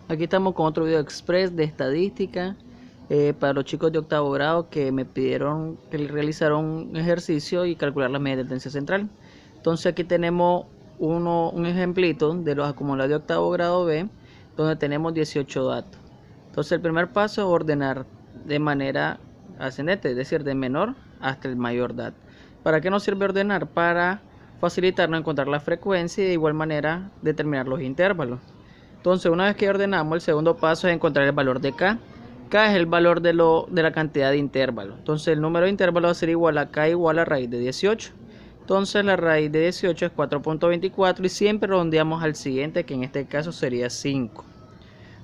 Aquí estamos con otro video express de estadística para los chicos de octavo grado que me pidieron que les realizara un ejercicio y calcular la media de tendencia central. Entonces aquí tenemos un ejemplito de los acumulados de octavo grado B, donde tenemos 18 datos. Entonces el primer paso es ordenar de manera ascendente, es decir, de menor hasta el mayor dato. ¿Para qué nos sirve ordenar? Para facilitarnos encontrar la frecuencia y de igual manera determinar los intervalos. Entonces, una vez que ordenamos, el segundo paso es encontrar el valor de K. K es el valor de la cantidad de intervalos. Entonces, el número de intervalos va a ser igual a K igual a raíz de 18. Entonces, la raíz de 18 es 4.24 y siempre redondeamos al siguiente, que en este caso sería 5.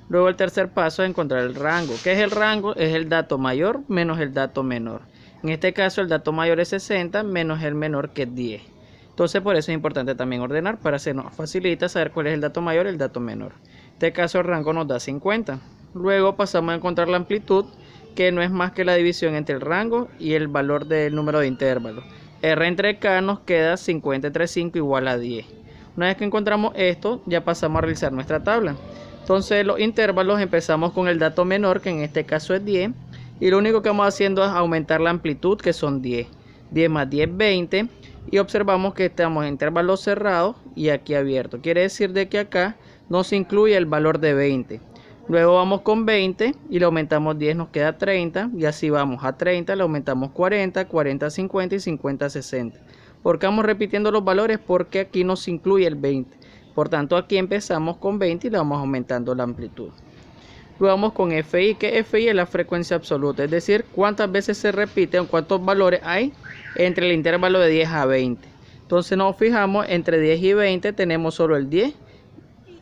Luego, el tercer paso es encontrar el rango. ¿Qué es el rango? Es el dato mayor menos el dato menor. En este caso, el dato mayor es 60 menos el menor, que es 10. Entonces por eso es importante también ordenar, para que nos facilita saber cuál es el dato mayor y el dato menor. En este caso el rango nos da 50. Luego pasamos a encontrar la amplitud, que no es más que la división entre el rango y el valor del número de intervalos. R entre K nos queda 50 entre 5 igual a 10. Una vez que encontramos esto, ya pasamos a realizar nuestra tabla. Entonces los intervalos empezamos con el dato menor, que en este caso es 10. Y lo único que vamos haciendo es aumentar la amplitud, que son 10. 10 más 10, 20. Y observamos que estamos en intervalos cerrados y aquí abierto. Quiere decir de que acá no se incluye el valor de 20. Luego vamos con 20 y le aumentamos 10, nos queda 30. Y así vamos a 30, le aumentamos 40, 40, 50 y 50, 60. ¿Por qué vamos repitiendo los valores? Porque aquí no se incluye el 20. Por tanto, aquí empezamos con 20 y le vamos aumentando la amplitud. Luego vamos con FI, que FI es la frecuencia absoluta, es decir, cuántas veces se repite o cuántos valores hay entre el intervalo de 10 a 20. Entonces nos fijamos, entre 10 y 20 tenemos solo el 10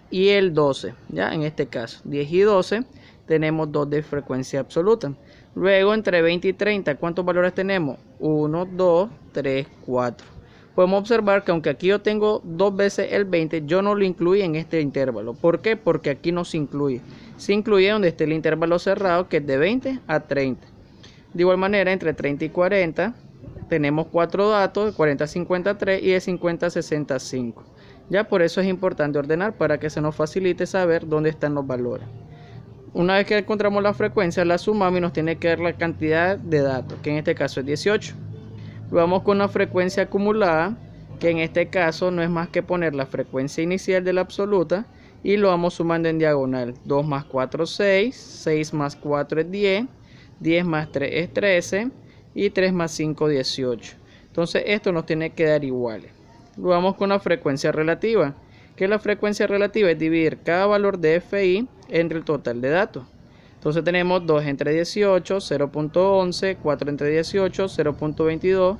y el 12. Ya en este caso, 10 y 12 tenemos 2 de frecuencia absoluta. Luego entre 20 y 30, ¿cuántos valores tenemos? 1, 2, 3, 4. Podemos observar que aunque aquí yo tengo 2 veces el 20, yo no lo incluí en este intervalo. ¿Por qué? Porque aquí no se incluye. Se incluye donde esté el intervalo cerrado, que es de 20 a 30. De igual manera, entre 30 y 40 tenemos 4 datos, de 40 a 53 y de 50 a 65. Ya por eso es importante ordenar, para que se nos facilite saber dónde están los valores. Una vez que encontramos la frecuencia, la sumamos y nos tiene que dar la cantidad de datos, que en este caso es 18. Vamos con una frecuencia acumulada, que en este caso no es más que poner la frecuencia inicial de la absoluta y lo vamos sumando en diagonal. 2 más 4, 6, 6 más 4 es 10, 10 más 3 es 13 y 3 más 5, 18. Entonces esto nos tiene que dar iguales. Lo vamos con la frecuencia relativa, que la frecuencia relativa es dividir cada valor de FI entre el total de datos. Entonces tenemos 2 entre 18, 0.11, 4 entre 18, 0.22,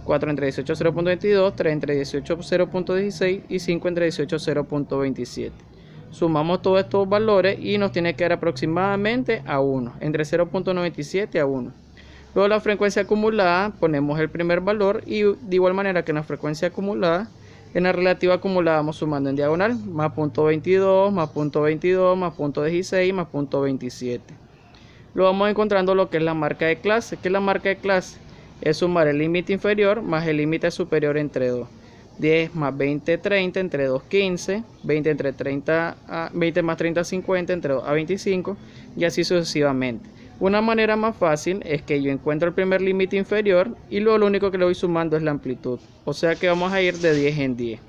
4 entre 18, 0.22, 3 entre 18, 0.16 y 5 entre 18, 0.27. Sumamos todos estos valores y nos tiene que dar aproximadamente a 1, entre 0.97 a 1. Luego la frecuencia acumulada, ponemos el primer valor y de igual manera que en la frecuencia acumulada, en la relativa acumulada vamos sumando en diagonal, más 0.22, más 0.22, más 0.16, más 0.27. Luego vamos encontrando lo que es la marca de clase. ¿Qué es la marca de clase? Es sumar el límite inferior más el límite superior entre 2. 10 más 20, 30, entre 2, 15. 20 entre 30 a 20 más 30, 50, entre 2 a 25. Y así sucesivamente. Una manera más fácil es que yo encuentro el primer límite inferior y luego lo único que le voy sumando es la amplitud. O sea que vamos a ir de 10 en 10.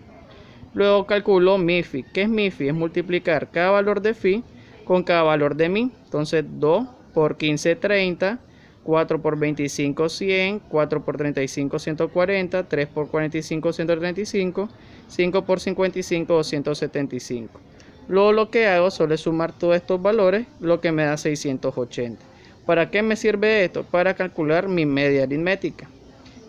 Luego calculo mi phi. ¿Qué es mi phi? Es multiplicar cada valor de phi con cada valor de mi. Entonces 2 por 15, 30. 4 por 25, 100. 4 por 35, 140. 3 por 45, 135. 5 por 55, 275. Luego lo que hago solo es sumar todos estos valores, lo que me da 680. ¿Para qué me sirve esto? Para calcular mi media aritmética,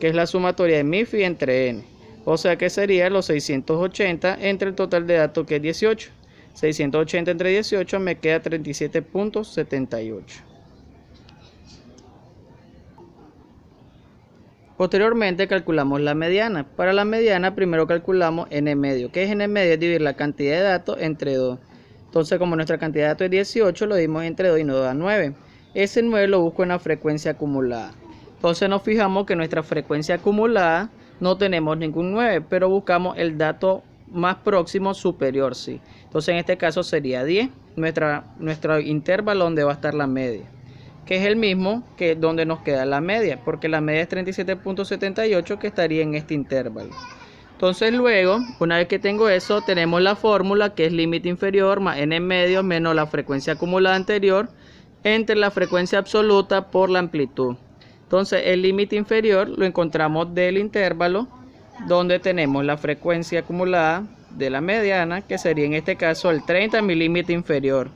que es la sumatoria de mi phi entre n. O sea que sería los 680 entre el total de datos, que es 18. 680 entre 18 me queda 37.78. Posteriormente calculamos la mediana. Para la mediana primero calculamos n medio. ¿Qué es n medio? Es dividir la cantidad de datos entre 2. Entonces, como nuestra cantidad de datos es 18, lo dimos entre 2 y nos da 9. Ese 9 lo busco en la frecuencia acumulada. Entonces nos fijamos que en nuestra frecuencia acumulada no tenemos ningún 9, pero buscamos el dato más próximo superior, sí. Entonces en este caso sería 10, nuestro intervalo donde va a estar la media, que es el mismo que donde nos queda la media, porque la media es 37.78, que estaría en este intervalo. Entonces luego, una vez que tengo eso, tenemos la fórmula, que es límite inferior más n medios menos la frecuencia acumulada anterior entre la frecuencia absoluta por la amplitud. Entonces el límite inferior lo encontramos del intervalo donde tenemos la frecuencia acumulada de la mediana, que sería en este caso el 30, mi límite inferior.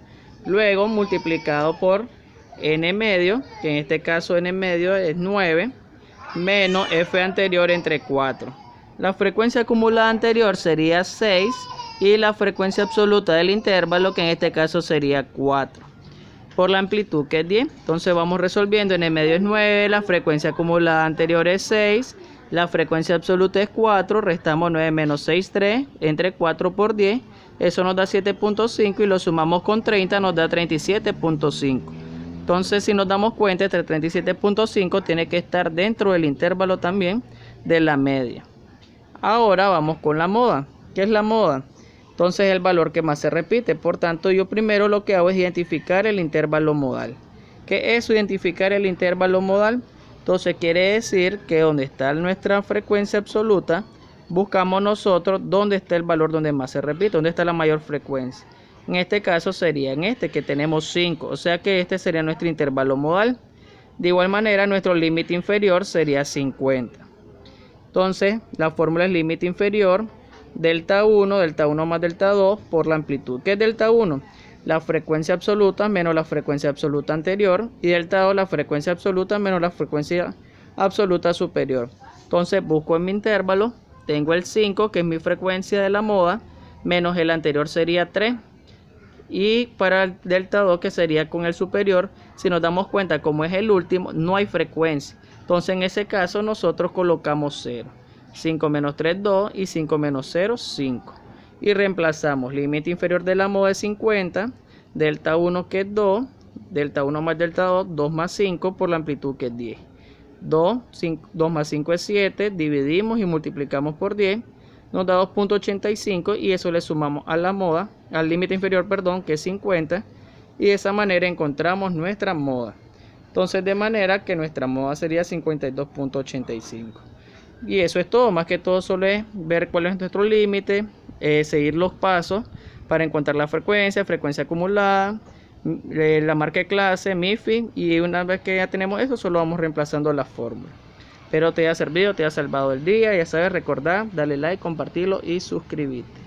Luego multiplicado por n medio, que en este caso n medio es 9, menos f anterior entre 4. La frecuencia acumulada anterior sería 6 y la frecuencia absoluta del intervalo, que en este caso sería 4. Por la amplitud, que es 10. Entonces vamos resolviendo. N medio es 9, la frecuencia acumulada anterior es 6, la frecuencia absoluta es 4, restamos 9 menos 6, 3, entre 4 por 10, eso nos da 7.5 y lo sumamos con 30, nos da 37.5. Entonces si nos damos cuenta, este 37.5 tiene que estar dentro del intervalo también de la media. Ahora vamos con la moda. ¿Qué es la moda? Entonces es el valor que más se repite. Por tanto, yo primero lo que hago es identificar el intervalo modal. ¿Qué es identificar el intervalo modal? Entonces quiere decir que donde está nuestra frecuencia absoluta, buscamos nosotros dónde está el valor donde más se repite, dónde está la mayor frecuencia. En este caso sería en este, que tenemos 5, o sea que este sería nuestro intervalo modal. De igual manera, nuestro límite inferior sería 50. Entonces, la fórmula es límite inferior, delta 1 más delta 2 por la amplitud. ¿Qué es delta 1? La frecuencia absoluta menos la frecuencia absoluta anterior, y delta 2 la frecuencia absoluta menos la frecuencia absoluta superior. Entonces busco en mi intervalo, tengo el 5, que es mi frecuencia de la moda, menos el anterior sería 3, y para el delta 2, que sería con el superior, si nos damos cuenta, como es el último, no hay frecuencia. Entonces en ese caso nosotros colocamos 0. 5 menos 3, 2, y 5 menos 0, 5. Y reemplazamos límite inferior de la moda es 50, delta 1 que es 2, delta 1 más delta 2, 2 más 5 por la amplitud que es 10. 2 más 5 es 7, dividimos y multiplicamos por 10, nos da 2.85 y eso le sumamos a la moda, al límite inferior, perdón, que es 50, y de esa manera encontramos nuestra moda. Entonces de manera que nuestra moda sería 52.85. Y eso es todo, más que todo solo es ver cuál es nuestro límite, seguir los pasos para encontrar la frecuencia acumulada, la marca de clase, MIFI, y una vez que ya tenemos eso, solo vamos reemplazando la fórmula. Espero te haya servido, te haya salvado el día. Ya sabes, recordar, darle like, compartirlo y suscribirte.